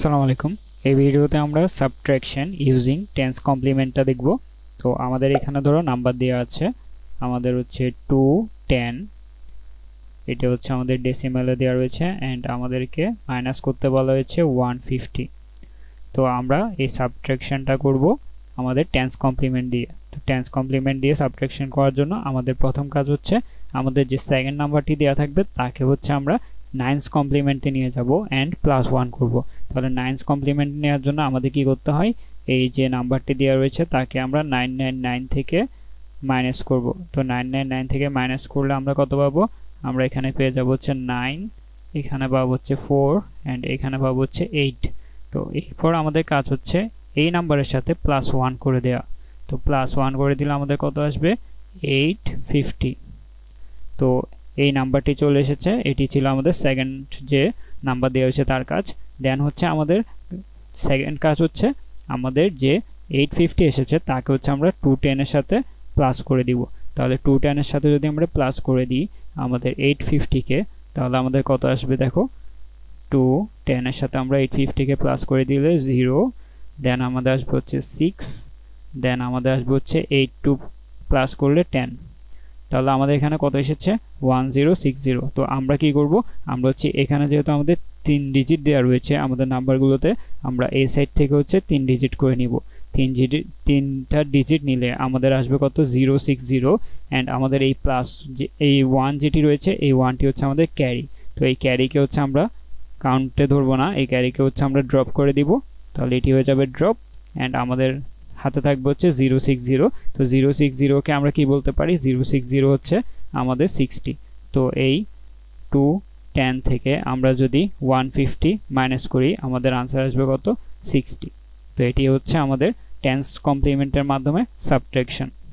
আসসালামু আলাইকুম। এই ভিডিওতে আমরা সাবট্রাকশন ইউজিং টেন্স কমপ্লিমেন্টটা দেখব। তো আমাদের এখানে ধরো নাম্বার দেওয়া আছে, আমাদের হচ্ছে 2 10, এটা হচ্ছে আমাদের ডেসিমালে দেওয়া রয়েছে অ্যান্ড আমাদেরকে মাইনাস করতে বলা হয়েছে 150। তো আমরা এই সাবট্রাকশনটা করব আমাদের টেন্স কমপ্লিমেন্ট দিয়ে। তো টেন্স কমপ্লিমেন্ট দিয়ে সাবট্রাকশন করার জন্য আমাদের প্রথম কাজ হচ্ছে আমাদের যে সেকেন্ড নাম্বারটি দেওয়া থাকবে তাকে হচ্ছে আমরা নাইনস কমপ্লিমেন্টে নিয়ে যাব অ্যান্ড +1 করব। তাহলে নাইনস কমপ্লিমেন্ট নেওয়ার জন্য আমাদের কি করতে হয়, এই যে নাম্বারটি দেওয়া রয়েছে তাকে আমরা 999 থেকে মাইনাস করব। তো 999 থেকে মাইনাস করলে আমরা কত পাবো, আমরা এখানে পেয়ে যাব হচ্ছে 9, এখানে পাবো হচ্ছে 4 অ্যান্ড এখানে পাবো হচ্ছে 8। তো এরপর আমাদের কাজ হচ্ছে এই নাম্বারের সাথে +1 করে দেওয়া। তো +1 করে দিলে আমাদের কত আসবে, 850। তো এই নাম্বারটি চলে এসেছে, এটি ছিল আমাদের সেকেন্ড যে নাম্বার দেওয়া হয়েছে তার কাজ। দেন হচ্ছে আমাদের সেকেন্ড কাজ হচ্ছে আমাদের যে 850 এসেছে তাকে হচ্ছে আমরা 210 এর সাথে প্লাস করে দিব। তাহলে 210 এর সাথে যদি আমরা প্লাস করে দিই আমাদের 850-কে, তাহলে আমাদের কত আসবে দেখো, 210 এর সাথে আমরা 850-কে প্লাস করে দিলে 0, দেন আমাদের আসবে হচ্ছে 6, দেন আমাদের আসবে হচ্ছে 82 প্লাস করলে 10। তাহলে আমাদের এখানে কত এসেছে, 1060। তো আমরা কি করব, আমরা হচ্ছে এখানে যেহেতু আমাদের 3 ডিজিট দেওয়া রয়েছে আমাদের নাম্বারগুলোতে, আমরা এই সাইড থেকে হচ্ছে 3 ডিজিট করে নিব। 3টা ডিজিট নিলে আমাদের আসবে কত, 060 অ্যান্ড আমাদের এই প্লাস যে এই 1 যেটি রয়েছে এই 1টি হচ্ছে আমাদের ক্যারি। তো এই ক্যারিকে হচ্ছে আমরা কাউন্টে ধরবো না, এই ক্যারিকে হচ্ছে আমরা ড্রপ করে দিব। তাহলে এটি হয়ে যাবে ড্রপ অ্যান্ড আমাদের হাতে থাকবে হচ্ছে 060। তো 060-কে আমরা কি বলতে পারি, 060 হচ্ছে আমাদের 60। তো এই 210 থেকে আমরা যদি 150 মাইনাস করি আমাদের আনসার আসবে কত, 60। তো এটি হচ্ছে আমাদের টেন্স কমপ্লিমেন্টের মাধ্যমে সাবট্রাকশন।